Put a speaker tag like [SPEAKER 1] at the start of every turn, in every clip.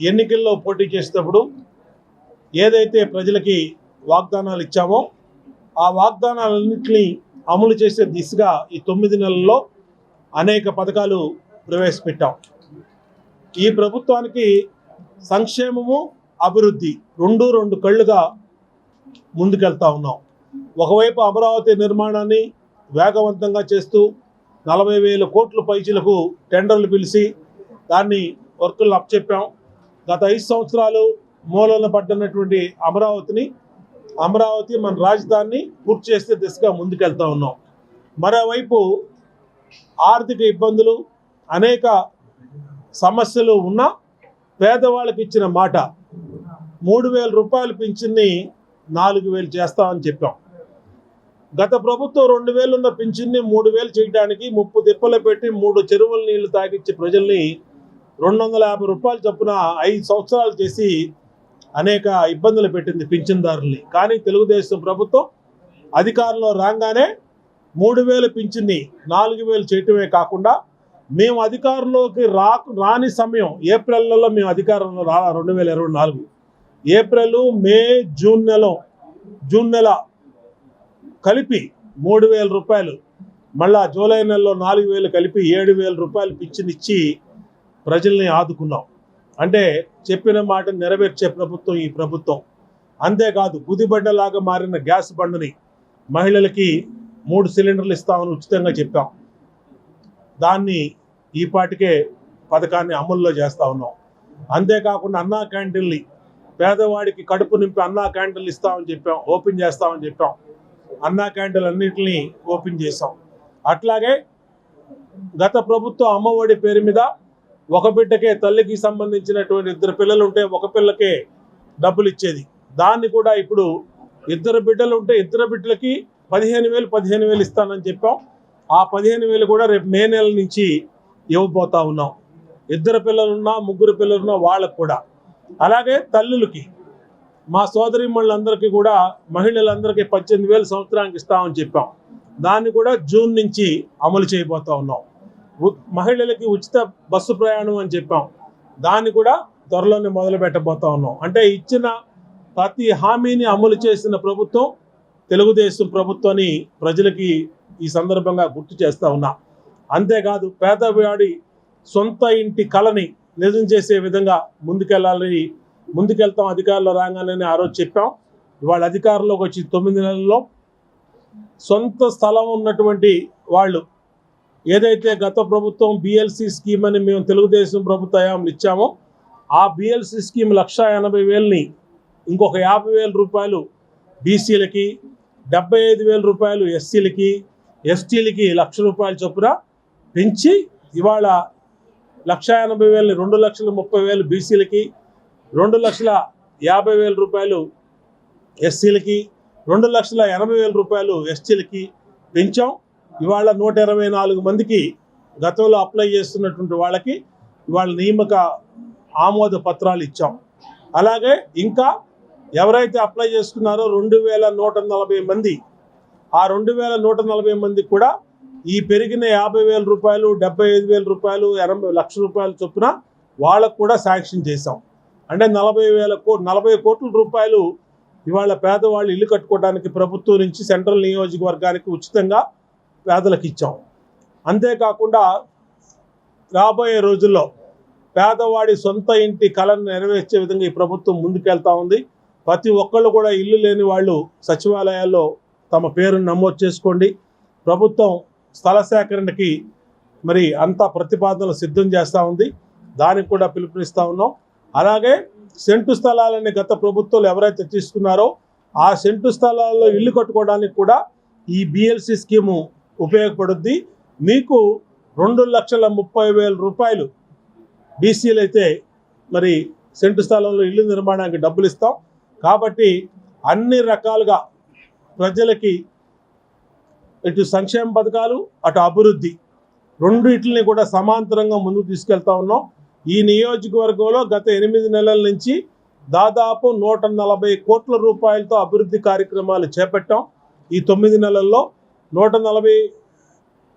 [SPEAKER 1] ఎన్నికల్లో పోటీ చేసేటప్పుడు ఏదైతే ప్రజలకి వాగ్దానాలు ఇచ్చామో ఆ వాగ్దానాలన్నింటినీ అమలు చేసే దిశగా ఈ 9 నెలల్లో అనేక పథకాలు ప్రవేశపెట్టాం. ఈ ప్రభుత్వానికి సంక్షేమము అభివృద్ధి రెండు కళ్ళుగా ముందుకెళ్తా ఉన్నాం. ఒకవైపు అమరావతి నిర్మాణాన్ని వేగవంతంగా చేస్తూ 40,000 కోట్ల పైచీలకు టెండర్లు పిలిచి దాన్ని వర్కులను అప్పచెప్పాం. గత 5 సంవత్సరాలు మూలన పడ్డనటువంటి అమరావతి మన రాజధానిని పూర్తి చేసే దిశగా ముందుకెళ్తా ఉన్నాం. మరోవైపు ఆర్థిక ఇబ్బందులు అనేక సమస్యలు ఉన్నా పేదవాళ్ళకి ఇచ్చిన మాట 3,000 రూపాయలు పింఛన్ని 4,000 చేస్తామని చెప్పాం. గత ప్రభుత్వం 2,000 ఉన్న పింఛన్ని 3,000 చేయడానికి 30 తిప్పలు పెట్టి 3 చెరువుల నీళ్లు తాగించి ప్రజల్ని 250 రూపాయలు చొప్పున 5 సంవత్సరాలు చేసి అనేక ఇబ్బందులు పెట్టింది పింఛన్దారుల్ని. కానీ తెలుగుదేశం ప్రభుత్వం అధికారంలో రాగానే 3,000 పింఛన్ని 4,000 చేయటమే కాకుండా మేము అధికారంలోకి రాని సమయం ఏప్రిల్లో మేము అధికారంలో 2024 ఏప్రిల్, మే, జూన్ నెల కలిపి 3,000 రూపాయలు, మళ్ళా జూలై నెలలో 4,000 కలిపి 7,000 రూపాయలు పింఛనిచ్చి ప్రజల్ని ఆదుకున్నాం. అంటే చెప్పిన మాట నెరవేర్చే ప్రభుత్వం ఈ ప్రభుత్వం. అంతేకాదు గుదిబండలాగా మారిన గ్యాస్ బండని మహిళలకి 3 సిలిండర్లు ఇస్తామని ఉచితంగా చెప్పాం. దాన్ని ఈ పాటికే పథకాన్ని అమల్లో చేస్తూ ఉన్నాం. అంతేకాకుండా అన్నా క్యాంటీన్ని పేదవాడికి కడుపు నింపి అన్నా క్యాంటీన్లు ఇస్తామని చెప్పాం, ఓపెన్ చేస్తామని చెప్పాం. అన్నా క్యాంటీన్లు అన్నింటినీ ఓపెన్ చేసాం. అట్లాగే గత ప్రభుత్వం అమ్మఒడి పేరు మీద ఒక బిడ్డకే తల్లికి సంబంధించినటువంటి 2 పిల్లలు ఉంటే ఒక పిల్లకే డబ్బులు ఇచ్చేది. దాన్ని కూడా ఇప్పుడు 2 బిడ్డలు ఉంటే 2 బిడ్డలకి 15,000 ఇస్తానని చెప్పాం. ఆ 15,000 కూడా రేపు మే నెల నుంచి ఇవ్వబోతా ఉన్నాం. 2 పిల్లలున్నా 3 పిల్లలున్నా వాళ్ళకు కూడా. అలాగే తల్లులకి మా సోదరీమణులందరికీ కూడా మహిళలందరికీ 18,000 సంవత్సరానికి ఇస్తామని చెప్పాం. దాన్ని కూడా జూన్ నుంచి అమలు చేయబోతా ఉన్నాం. మహిళలకి ఉచిత బస్సు ప్రయాణం అని చెప్పాం. దాన్ని కూడా త్వరలోనే మొదలు పెట్టబోతా ఉన్నాం. అంటే ఇచ్చిన ప్రతి హామీని అమలు చేసిన ప్రభుత్వం తెలుగుదేశం ప్రభుత్వాన్ని ప్రజలకి ఈ సందర్భంగా గుర్తు చేస్తూ ఉన్నా. అంతేకాదు పేదవాడి సొంత ఇంటి కళని నిజం చేసే విధంగా ముందుకెళ్తాం అధికారంలో రాగానే ఆ రోజు చెప్పాం. ఇవాళ అధికారంలోకి వచ్చి 9 నెలల్లో సొంత స్థలం ఉన్నటువంటి వాళ్ళు ఏదైతే గత ప్రభుత్వం BLC స్కీమ్ అని మేము తెలుగుదేశం ప్రభుత్వ హయాంలో ఇచ్చామో ఆ BLC స్కీమ్ 1,80,000ని ఇంకొక 50,000 రూపాయలు బీసీలకి, 75,000 రూపాయలు ఎస్సీలకి, ఎస్టీలకి 1,00,000 రూపాయల చొప్పున పెంచి ఇవాళ 1,80,000ని 2,30,000 బీసీలకి, 2,50,000 రూపాయలు ఎస్సీలకి, 2,80,000 రూపాయలు ఎస్టీలకి పెంచాం. ఇవాళ 124 మందికి గతంలో అప్లై చేస్తున్నటువంటి వాళ్ళకి ఇవాళ నియామక ఆమోద పత్రాలు ఇచ్చాం. అలాగే ఇంకా ఎవరైతే అప్లై చేసుకున్నారో 2,140 మంది, ఆ 2,140 మందికి కూడా ఈ పెరిగిన 50,000 రూపాయలు, 75,000 రూపాయలు, 1,00,000 రూపాయల చొప్పున వాళ్ళకు కూడా శాంక్షన్ చేశాం. అంటే 40 కోట్ల రూపాయలు ఇవాళ పేదవాళ్ళు ఇల్లు కట్టుకోవడానికి ప్రభుత్వం నుంచి సెంట్రల్ నియోజకవర్గానికి ఉచితంగా పేదలకు ఇచ్చాం. అంతేకాకుండా రాబోయే రోజుల్లో పేదవాడి సొంత ఇంటి కళను నెరవేర్చే విధంగా ఈ ప్రభుత్వం ముందుకెళ్తా ఉంది. ప్రతి ఒక్కళ్ళు కూడా ఇల్లు లేని వాళ్ళు సచివాలయాల్లో తమ పేరును నమోదు చేసుకోండి. ప్రభుత్వం స్థల సేకరణకి మరి అంతా ప్రతిపాదనలు సిద్ధం చేస్తూ ఉంది. దానికి కూడా పిలుపునిస్తూ ఉన్నాం. అలాగే సెంటు స్థలాలని గత ప్రభుత్వాలు ఎవరైతే తీసుకున్నారో ఆ సెంటు స్థలాల్లో ఇల్లు కట్టుకోవడానికి కూడా ఈ BLC స్కీము ఉపయోగపడుద్ది. మీకు 2,30,000 రూపాయలు బీసీలు అయితే మరి సెంటు స్థలంలో ఇల్లు నిర్మాణానికి డబ్బులు ఇస్తాం. కాబట్టి అన్ని రకాలుగా ప్రజలకి ఇటు సంక్షేమ పథకాలు అటు అభివృద్ధి రెండింటిని కూడా సమాంతరంగా ముందుకు తీసుకెళ్తా ఉన్నాం. ఈ నియోజకవర్గంలో గత 8 నెలల నుంచి దాదాపు 140 కోట్ల రూపాయలతో అభివృద్ధి కార్యక్రమాలు చేపట్టాం. ఈ 9 నెలల్లో 140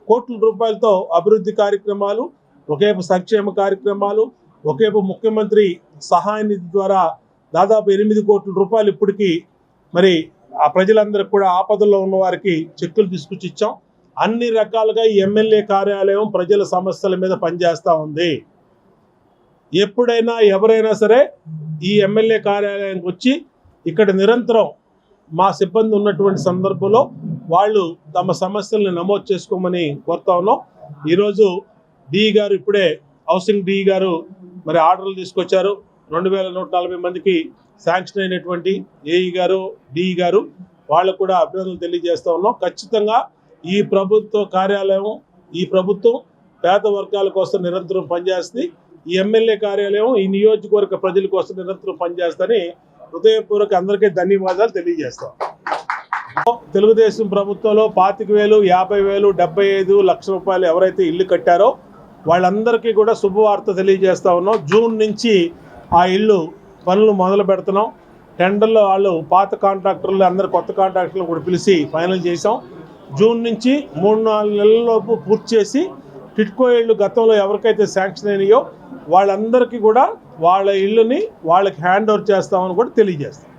[SPEAKER 1] కోట్ల రూపాయలతో అభివృద్ధి కార్యక్రమాలు, ఒకేపు సంక్షేమ కార్యక్రమాలు, ఒకేపు ముఖ్యమంత్రి సహాయ నిధి ద్వారా దాదాపు 8 కోట్ల రూపాయలు ఇప్పటికీ మరి ఆ ప్రజలందరికీ కూడా ఆపదల్లో ఉన్న వారికి చెక్కులు తీసుకొచ్చి ఇచ్చాం. అన్ని రకాలుగా ఈ ఎమ్మెల్యే కార్యాలయం ప్రజల సమస్యల మీద పనిచేస్తూ ఉంది. ఎప్పుడైనా ఎవరైనా సరే ఈ ఎమ్మెల్యే కార్యాలయానికి వచ్చి ఇక్కడ నిరంతరం మా సిబ్బంది ఉన్నటువంటి సందర్భంలో వాళ్ళు తమ సమస్యలను నమోదు చేసుకోమని కోరుతా ఉన్నాం. ఈరోజు డిఈ గారు ఇప్పుడే హౌసింగ్ డిఈ గారు మరి ఆర్డర్లు తీసుకొచ్చారు. 2140 మందికి శాంక్షన్ అయినటువంటి ఏఈ గారు డిఈ గారు వాళ్ళకు కూడా అభినందనలు తెలియజేస్తూ ఉన్నాం. ఖచ్చితంగా ఈ ప్రభుత్వ కార్యాలయం ఈ ప్రభుత్వం పేద వర్గాల కోసం నిరంతరం పనిచేస్తుంది. ఈ ఎమ్మెల్యే కార్యాలయం ఈ నియోజకవర్గ ప్రజల కోసం నిరంతరం పనిచేస్తుందని హృదయపూర్వక అందరికీ ధన్యవాదాలు తెలియజేస్తాం. తెలుగుదేశం ప్రభుత్వంలో 25,000, 50,000, 75 లక్షల రూపాయలు ఎవరైతే ఇల్లు కట్టారో వాళ్ళందరికీ కూడా శుభవార్త తెలియజేస్తా ఉన్నాం. జూన్ నుంచి ఆ ఇల్లు పనులు మొదలు పెడుతున్నాం. టెండర్లో వాళ్ళు పాత కాంట్రాక్టర్లు అందరు కొత్త కాంట్రాక్టర్లు కూడా పిలిచి ఫైనల్ చేసాం. జూన్ నుంచి 3-4 నెలలలోపు పూర్తి చేసి టిట్కో ఇళ్ళు గతంలో ఎవరికైతే శాంక్షన్ అయినాయో వాళ్ళందరికీ కూడా వాళ్ళ ఇళ్ళని వాళ్ళకి హ్యాండ్ ఓవర్ చేస్తామని కూడా తెలియజేస్తాం.